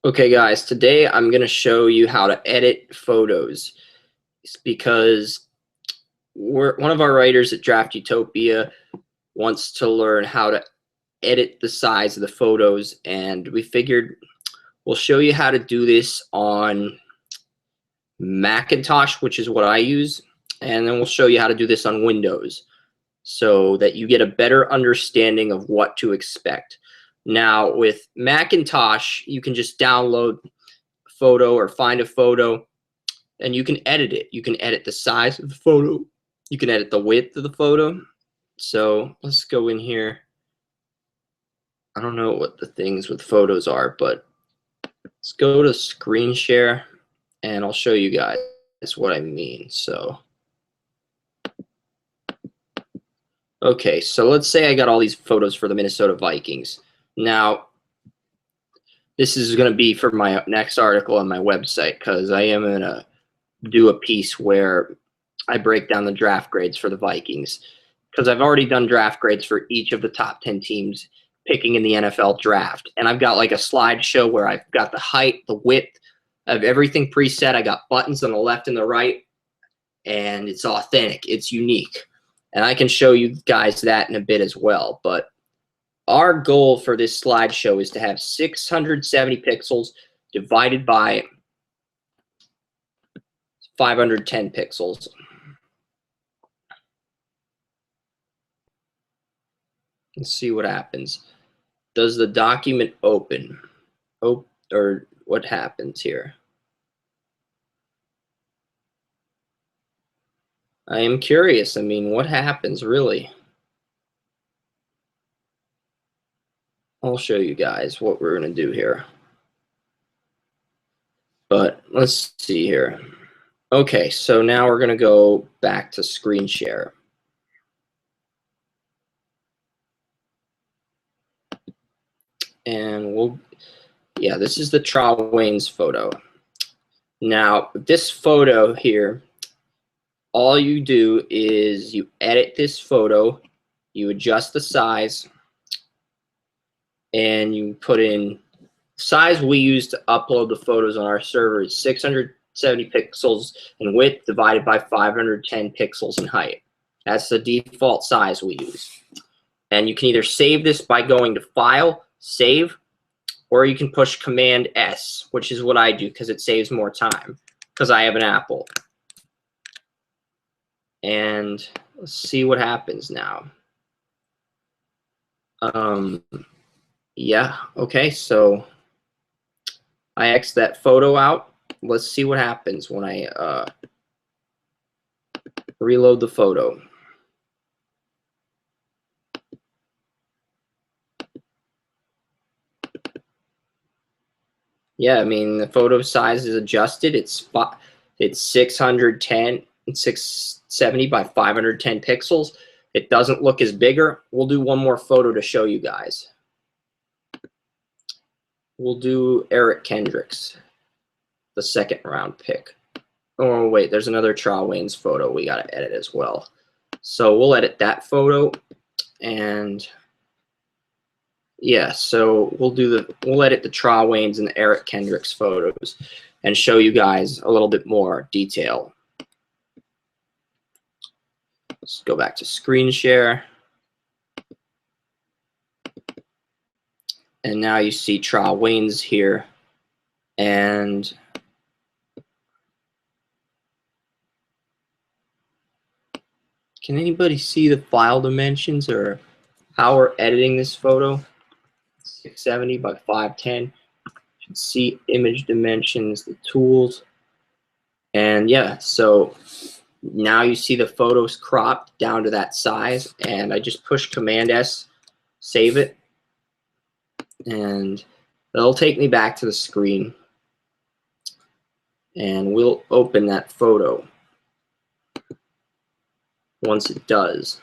Okay, guys, today I'm going to show you how to edit photos. It's because one of our writers at Draft Utopia wants to learn how to edit the size of the photos, and we figured we'll show you how to do this on Macintosh, which is what I use, and then we'll show you how to do this on Windows so that you get a better understanding of what to expect. Now, with Macintosh, you can just download photo or find a photo and you can edit it. You can edit the size of the photo. You can edit the width of the photo. So let's go in here. I don't know what the things with photos are, but let's go to screen share and I'll show you guys what I mean. So, okay, so let's say I got all these photos for the Minnesota Vikings. Now, this is going to be for my next article on my website because I am going to do a piece where I break down the draft grades for the Vikings because I've already done draft grades for each of the top 10 teams picking in the NFL draft. And I've got like a slideshow where I've got the height, the width of everything preset. I got buttons on the left and the right, and it's authentic. It's unique. And I can show you guys that in a bit as well. But our goal for this slideshow is to have 670 pixels divided by 510 pixels. Let's see what happens. Does the document open? Oh, or what happens here? I am curious. I mean, what happens really? I'll show you guys what we're going to do here. But let's see here. Okay, so now we're going to go back to screen share. And yeah, this is the Trae Waynes photo. Now, this photo here, all you do is you edit this photo, you adjust the size, and you put in size we use to upload the photos on our server is 670 pixels in width divided by 510 pixels in height. That's the default size we use. And you can either save this by going to File, Save, or you can push Command S, which is what I do because it saves more time because I have an Apple. And let's see what happens now. Yeah, okay, so I X that photo out. Let's see what happens when I reload the photo. Yeah, I mean, the photo size is adjusted. It's 670 by 510 pixels. It doesn't look as bigger. We'll do one more photo to show you guys. We'll do Eric Kendricks, the second round pick. Oh, wait, there's another Trae Waynes photo we got to edit as well. So we'll edit that photo, and yeah, so we'll edit the Trae Waynes and the Eric Kendricks photos and show you guys a little bit more detail. Let's go back to screen share. And now you see Trae Waynes here. And can anybody see the file dimensions or how we're editing this photo? 670 by 510. You can see image dimensions, the tools. And yeah, so now you see the photos cropped down to that size. And I just push Command S, save it. And it'll take me back to the screen. And we'll open that photo once it does.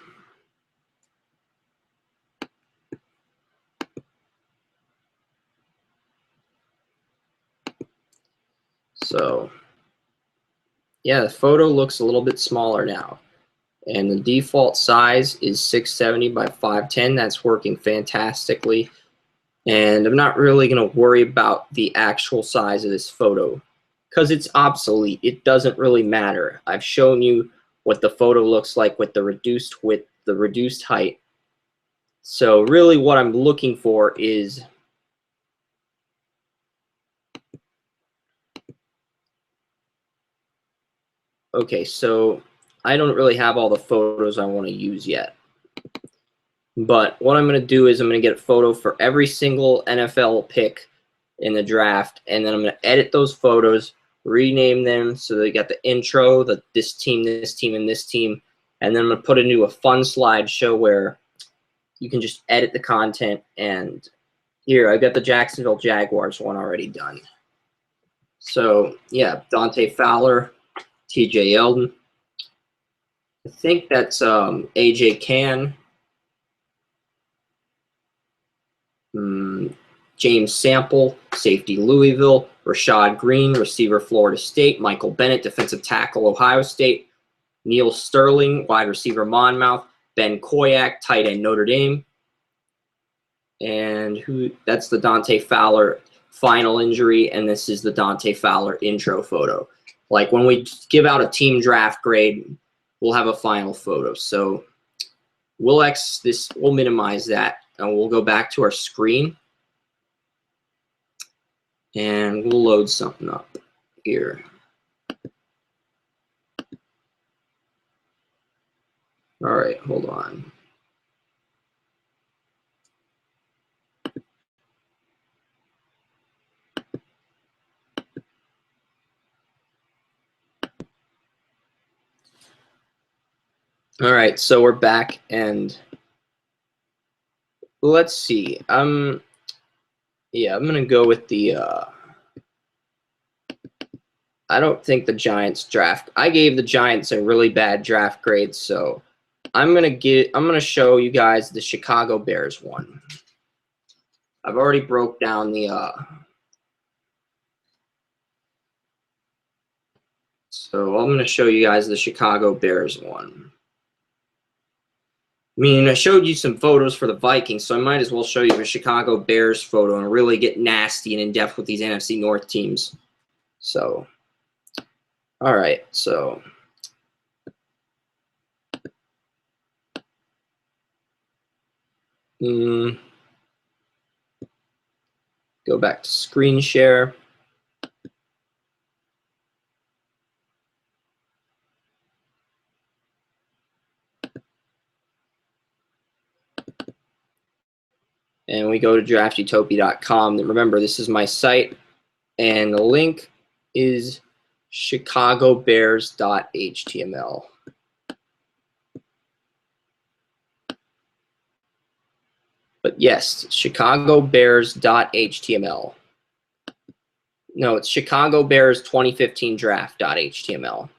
So yeah, the photo looks a little bit smaller now. And the default size is 670 by 510. That's working fantastically. And I'm not really going to worry about the actual size of this photo because it's obsolete. It doesn't really matter. I've shown you what the photo looks like with the reduced width, the reduced height. So really what I'm looking for is okay, so I don't really have all the photos I want to use yet. But what I'm going to do is I'm going to get a photo for every single NFL pick in the draft, and then I'm going to edit those photos, rename them so they got the intro, this team, and this team, and then I'm going to put into a fun slideshow where you can just edit the content. And here, I got the Jacksonville Jaguars one already done. So, yeah, Dante Fowler, TJ Yeldon. I think that's AJ Cann. James Sample, safety Louisville, Rashad Green, receiver Florida State, Michael Bennett, defensive tackle Ohio State, Neil Sterling, wide receiver Monmouth, Ben Koyak, tight end Notre Dame, and that's the Dante Fowler final injury, and this is the Dante Fowler intro photo. Like when we give out a team draft grade, we'll have a final photo. So we'll minimize that, and we'll go back to our screen. And we'll load something up here. All right, hold on. All right, so we're back, and let's see. Yeah, I'm gonna go with the. I don't think the Giants draft. I gave the Giants a really bad draft grade, so I'm gonna show you guys the Chicago Bears one. I've already broke down the. So I'm gonna show you guys the Chicago Bears one. I mean, I showed you some photos for the Vikings, so I might as well show you the Chicago Bears photo and really get nasty and in-depth with these NFC North teams. So, all right, so. Go back to screen share. And we go to draftutopia.com. Remember, this is my site, and the link is chicagobears.html. But yes, chicagobears.html. No, it's Chicago Bears 2015 draft.html.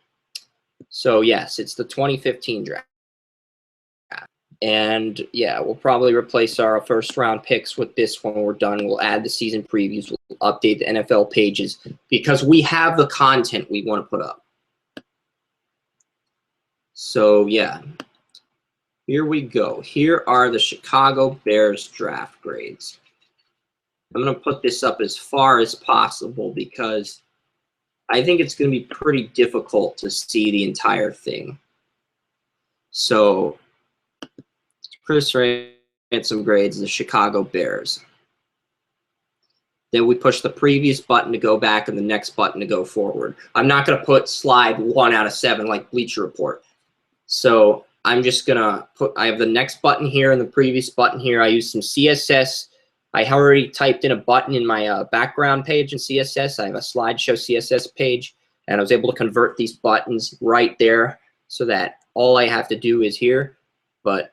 So yes, it's the 2015 draft. And yeah, we'll probably replace our first round picks with this when we're done. We'll add the season previews. We'll update the NFL pages because we have the content we want to put up. So yeah, here we go. Here are the Chicago Bears draft grades. I'm going to put this up as far as possible because I think it's going to be pretty difficult to see the entire thing. So Chris ran some grades, the Chicago Bears. Then we push the previous button to go back and the next button to go forward. I'm not going to put slide 1 out of 7 like Bleacher Report. So I'm just going to I have the next button here and the previous button here. I use some CSS. I already typed in a button in my background page in CSS. I have a slideshow CSS page, and I was able to convert these buttons right there so that all I have to do is here. But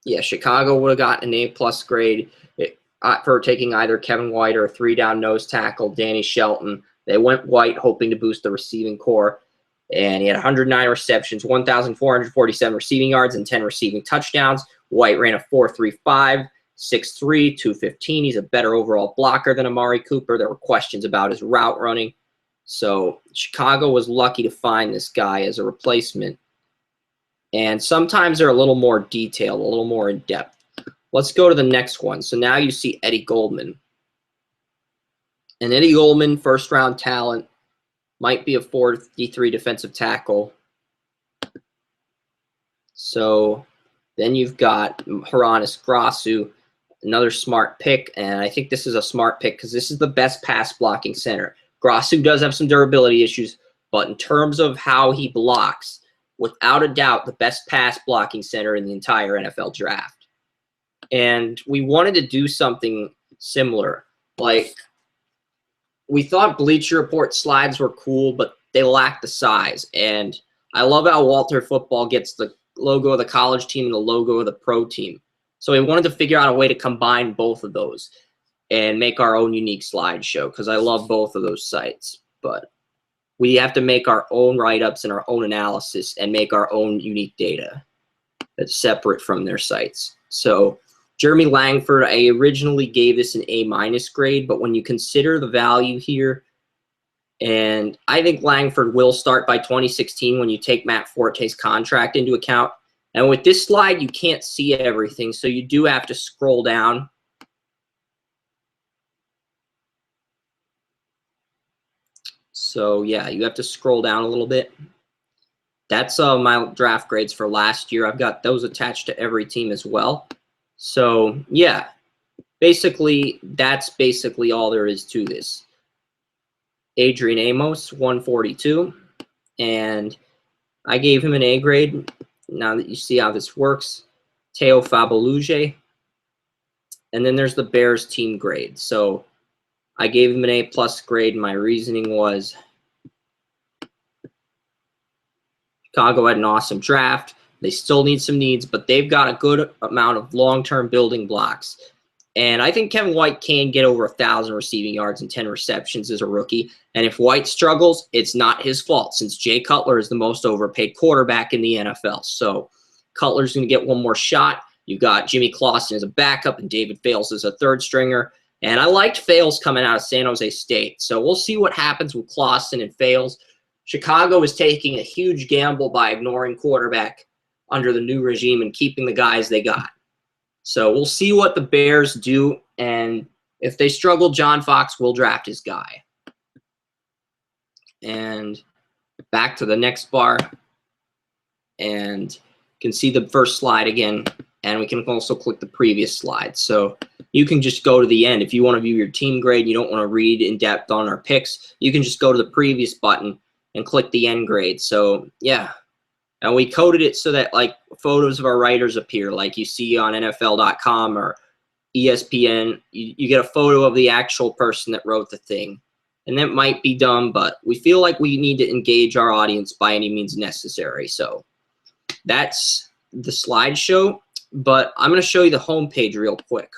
yeah, Chicago would have gotten an A+ grade for taking either Kevin White or a 3-down nose tackle, Danny Shelton. They went White, hoping to boost the receiving core, and he had 109 receptions, 1,447 receiving yards, and 10 receiving touchdowns. White ran a 4.35. 6'3", 215. He's a better overall blocker than Amari Cooper. There were questions about his route running. So Chicago was lucky to find this guy as a replacement. And sometimes they're a little more detailed, a little more in depth. let's go to the next one. So now you see Eddie Goldman. And Eddie Goldman, first-round talent, might be a 43 defensive tackle. So then you've got Hroniss Grasu, another smart pick, and I think this is a smart pick because this is the best pass-blocking center. Grasu does have some durability issues, but in terms of how he blocks, without a doubt, the best pass-blocking center in the entire NFL draft. And we wanted to do something similar. Like, we thought Bleacher Report slides were cool, but they lack the size. And I love how Walter Football gets the logo of the college team and the logo of the pro team. So we wanted to figure out a way to combine both of those and make our own unique slideshow because I love both of those sites. But we have to make our own write-ups and our own analysis and make our own unique data that's separate from their sites. So Jeremy Langford, I originally gave this an A- grade, but when you consider the value here, and I think Langford will start by 2016 when you take Matt Forte's contract into account. And with this slide, you can't see everything, so you do have to scroll down. So yeah, you have to scroll down a little bit. That's my draft grades for last year. I've got those attached to every team as well. So yeah, basically, that's basically all there is to this. Adrian Amos, 142, and I gave him an A grade. Now that you see how this works, Teo Fabaluje, and then there's the Bears team grade. So I gave him an A+ grade. My reasoning was Chicago had an awesome draft. They still need some needs, but they've got a good amount of long-term building blocks. And I think Kevin White can get over 1,000 receiving yards and 10 receptions as a rookie. And if White struggles, it's not his fault since Jay Cutler is the most overpaid quarterback in the NFL. So Cutler's going to get one more shot. You got Jimmy Clausen as a backup and David Fales as a third stringer. And I liked Fales coming out of San Jose State. So we'll see what happens with Clausen and Fales. Chicago is taking a huge gamble by ignoring quarterback under the new regime and keeping the guys they got. So we'll see what the Bears do, and if they struggle, John Fox will draft his guy. And back to the next bar, and you can see the first slide again, and we can also click the previous slide. So you can just go to the end. If you want to view your team grade, you don't want to read in depth on our picks, you can just go to the previous button and click the end grade. So yeah. And we coded it so that like photos of our writers appear, like you see on NFL.com or ESPN. You get a photo of the actual person that wrote the thing. And that might be dumb, but we feel like we need to engage our audience by any means necessary. So that's the slideshow. But I'm going to show you the homepage real quick.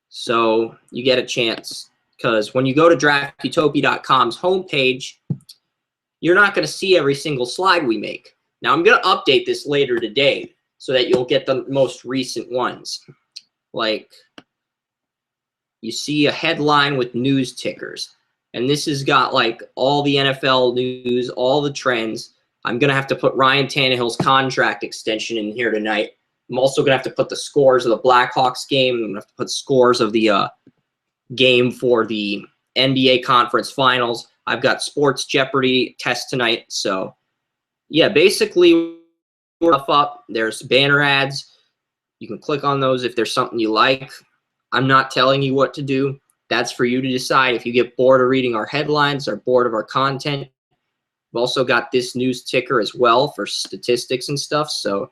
So you get a chance. Because when you go to draftutopia.com's homepage, you're not going to see every single slide we make. Now, I'm going to update this later today so that you'll get the most recent ones. Like, you see a headline with news tickers. And this has got, like, all the NFL news, all the trends. I'm going to have to put Ryan Tannehill's contract extension in here tonight. I'm also going to have to put the scores of the Blackhawks game. I'm going to have to put scores of the game for the NBA Conference Finals. I've got Sports Jeopardy test tonight, so... yeah, basically, stuff up. There's banner ads. You can click on those if there's something you like. I'm not telling you what to do. That's for you to decide. If you get bored of reading our headlines or bored of our content, we've also got this news ticker as well for statistics and stuff. So,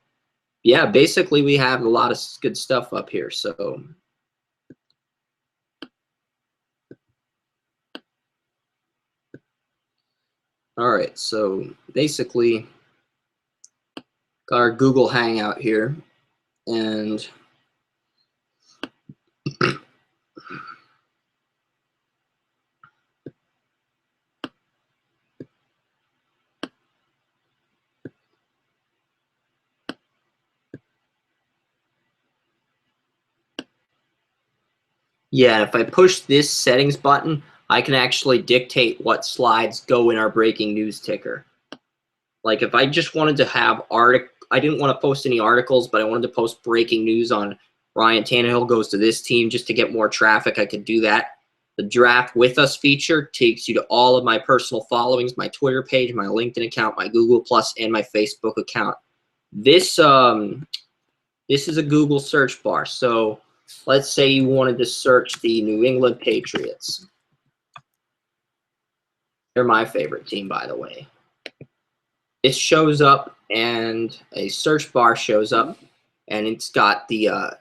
yeah, basically, we have a lot of good stuff up here. So, all right. So, basically, got our Google Hangout here, and yeah, if I push this settings button, I can actually dictate what slides go in our breaking news ticker. Like if I just wanted to have I didn't want to post any articles, but I wanted to post breaking news on Ryan Tannehill goes to this team just to get more traffic. I could do that. The Draft With Us feature takes you to all of my personal followings, my Twitter page, my LinkedIn account, my Google Plus, and my Facebook account. This is a Google search bar. So let's say you wanted to search the New England Patriots. They're my favorite team, by the way. It shows up, and a search bar shows up, and it's got the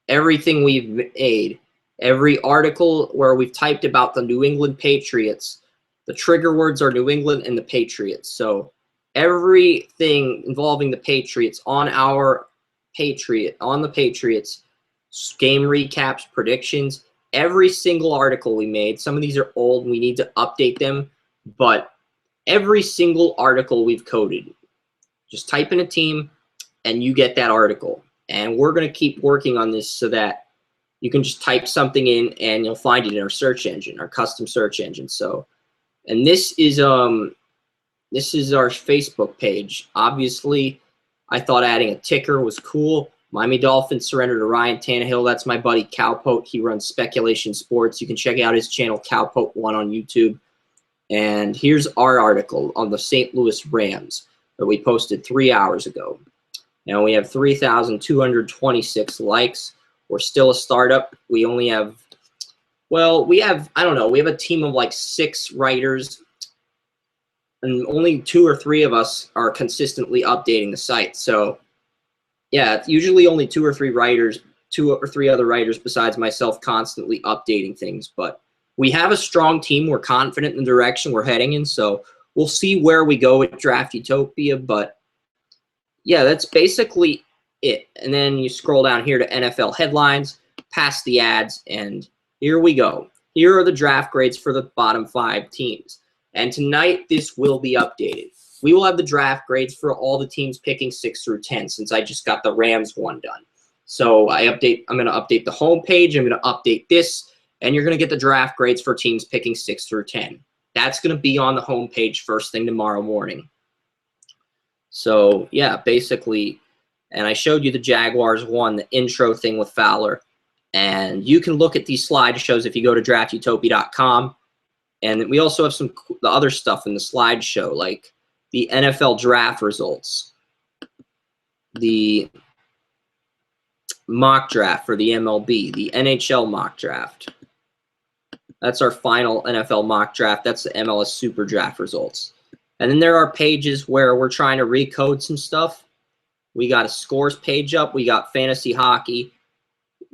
everything we've made, every article where we've typed about the New England Patriots. The trigger words are New England and the Patriots. So everything involving the Patriots on the Patriots, game recaps, predictions, every single article we made. Some of these are old, we need to update them, but every single article we've coded. Just type in a team and you get that article. And we're going to keep working on this so that you can just type something in and you'll find it in our search engine, our custom search engine. So, and this is our Facebook page. Obviously, I thought adding a ticker was cool. Miami Dolphins surrender to Ryan Tannehill. That's my buddy Cowpote. He runs Speculation Sports. You can check out his channel, Cowpote1 on YouTube. And here's our article on the St. Louis Rams that we posted 3 hours ago. Now we have 3,226 likes. We're still a startup. We only have, well, we have a team of like 6 writers, and only 2 or 3 of us are consistently updating the site. So yeah, it's usually only 2 or 3 writers, 2 or 3 other writers besides myself constantly updating things. But we have a strong team. We're confident in the direction we're heading in. So we'll see where we go with Draft Utopia. But yeah, that's basically it. And then you scroll down here to NFL headlines, past the ads, and here we go. Here are the draft grades for the bottom 5 teams. And tonight, this will be updated. We will have the draft grades for all the teams picking 6 through 10 since I just got the Rams one done. So I'm going to update the home page. I'm going to update this, and you're going to get the draft grades for teams picking 6 through 10. That's going to be on the home page first thing tomorrow morning. So, yeah, basically, and I showed you the Jaguars one, the intro thing with Fowler. And you can look at these slideshows if you go to draftutopia.com. And we also have the other stuff in the slideshow, like the NFL draft results, the mock draft for the MLB, the NHL mock draft. That's our final NFL mock draft. That's the MLS Super Draft results. And then there are pages where we're trying to recode some stuff. We got a scores page up. We got fantasy hockey.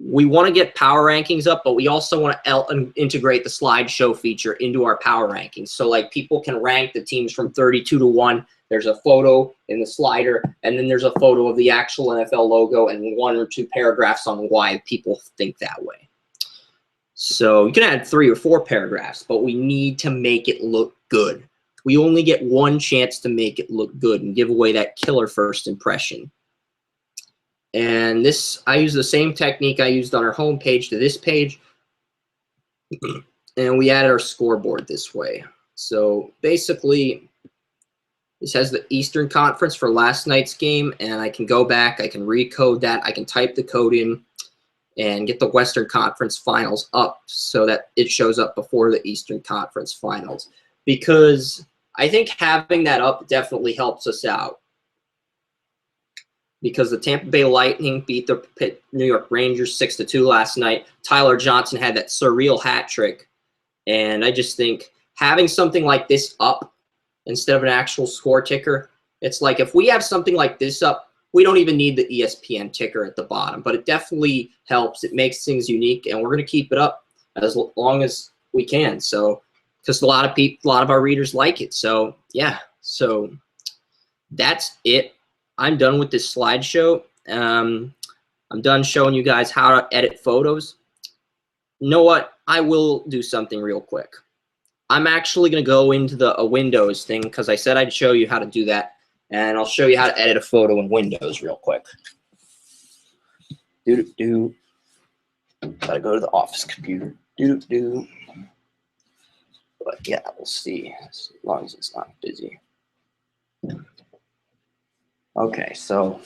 We want to get power rankings up, but we also want to integrate the slideshow feature into our power rankings. So like people can rank the teams from 32 to 1. There's a photo in the slider, and then there's a photo of the actual NFL logo and 1 or 2 paragraphs on why people think that way. So you can add 3 or 4 paragraphs, but we need to make it look good. We only get one chance to make it look good and give away that killer first impression. And this, I use the same technique I used on our home page to this page. And we added our scoreboard this way. So basically, this has the Eastern Conference for last night's game. And I can go back, I can recode that, I can type the code in and get the Western Conference Finals up so that it shows up before the Eastern Conference Finals. Because I think having that up definitely helps us out. Because the Tampa Bay Lightning beat the New York Rangers 6-2 last night. Tyler Johnson had that surreal hat trick. And I just think having something like this up instead of an actual score ticker, it's like if we have something like this up, we don't even need the ESPN ticker at the bottom. But it definitely helps. It makes things unique, and we're going to keep it up as long as we can. So, because a lot of our readers like it. So, yeah. So that's it. I'm done with this slideshow. I'm done showing you guys how to edit photos. You know what? I will do something real quick. I'm actually going to go into a Windows thing because I said I'd show you how to do that. And I'll show you how to edit a photo in Windows real quick. Gotta go to the office computer. But yeah, we'll see as long as it's not busy. Okay, so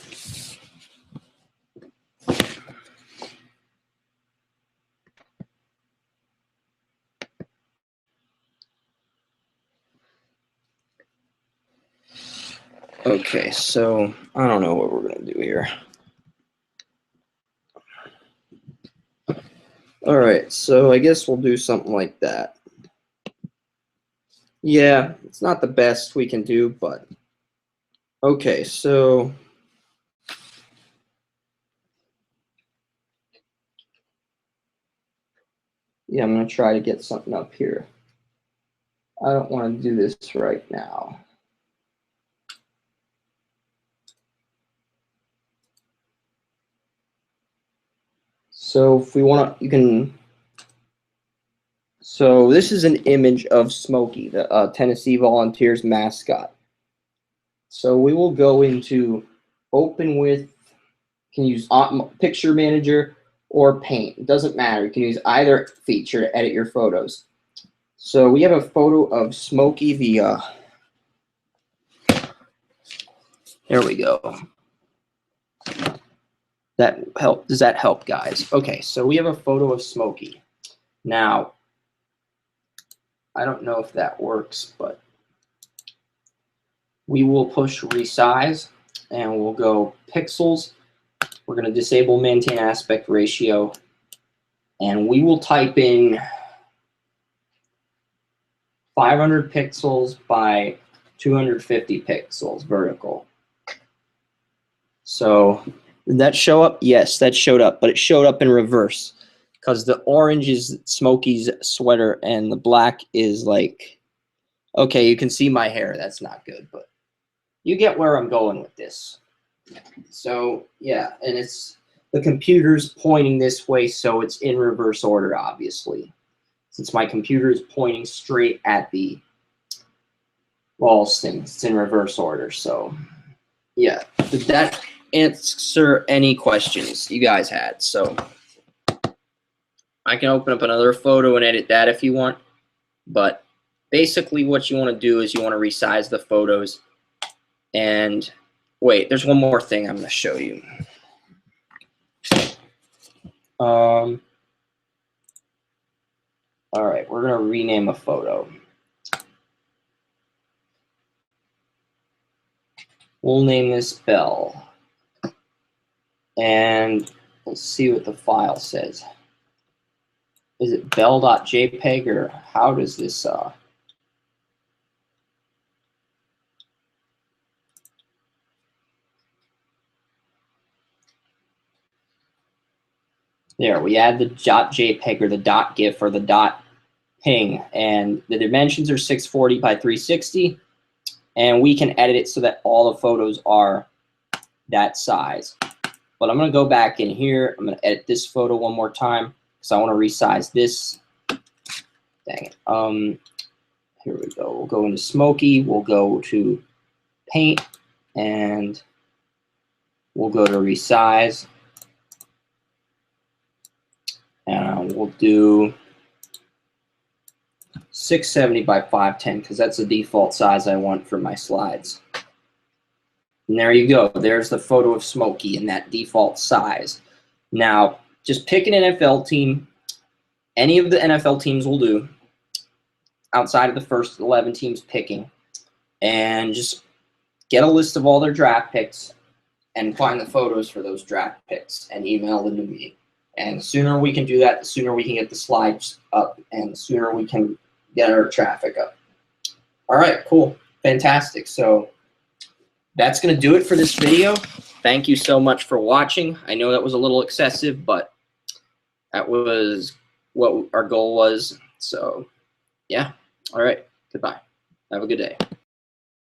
Okay, so I don't know what we're going to do here. All right, so I guess we'll do something like that. Yeah, it's not the best we can do, but okay, so yeah, I'm going to try to get something up here. I don't want to do this right now. So if we want to, you can. So this is an image of Smokey, the Tennessee Volunteers mascot. So we will go into open with, can use picture manager or paint. It doesn't matter. You can use either feature to edit your photos. So we have a photo of Smokey the, there we go. That help? Does that help, guys? Okay, so we have a photo of Smokey. Now, I don't know if that works, but we will push resize and we'll go pixels. We're going to disable maintain aspect ratio and we will type in 500 pixels by 250 pixels vertical. So did that show up? Yes, that showed up, but it showed up in reverse because the orange is Smokey's sweater and the black is like, okay, you can see my hair. That's not good, but you get where I'm going with this. So yeah, and it's the computer's pointing this way, so it's in reverse order, obviously. Since my computer is pointing straight at the walls thing, it's in reverse order. So yeah, did that answer any questions you guys had? So I can open up another photo and edit that if you want, but basically what you want to do is you want to resize the photos. And wait, there's one more thing I'm going to show you. All right, we're going to rename a photo. We'll name this Bell. And let's see what the file says. Is it bell.jpg or how does this there, we add the .jpg or the .gif or the .ping, and the dimensions are 640 by 360, and we can edit it so that all the photos are that size. But I'm going to go back in here. I'm going to edit this photo one more time because I want to resize this. Dang it. Here we go. We'll go into Smokey. We'll go to Paint, and we'll go to Resize. And we'll do 670 by 510 because that's the default size I want for my slides. And there you go. There's the photo of Smokey in that default size. Now, just pick an NFL team. Any of the NFL teams will do outside of the first 11 teams picking. And just get a list of all their draft picks and find the photos for those draft picks and email them to me. And the sooner we can do that, the sooner we can get the slides up and the sooner we can get our traffic up. All right, cool. Fantastic. So that's going to do it for this video. Thank you so much for watching. I know that was a little excessive, but that was what our goal was. So yeah. All right. Goodbye. Have a good day.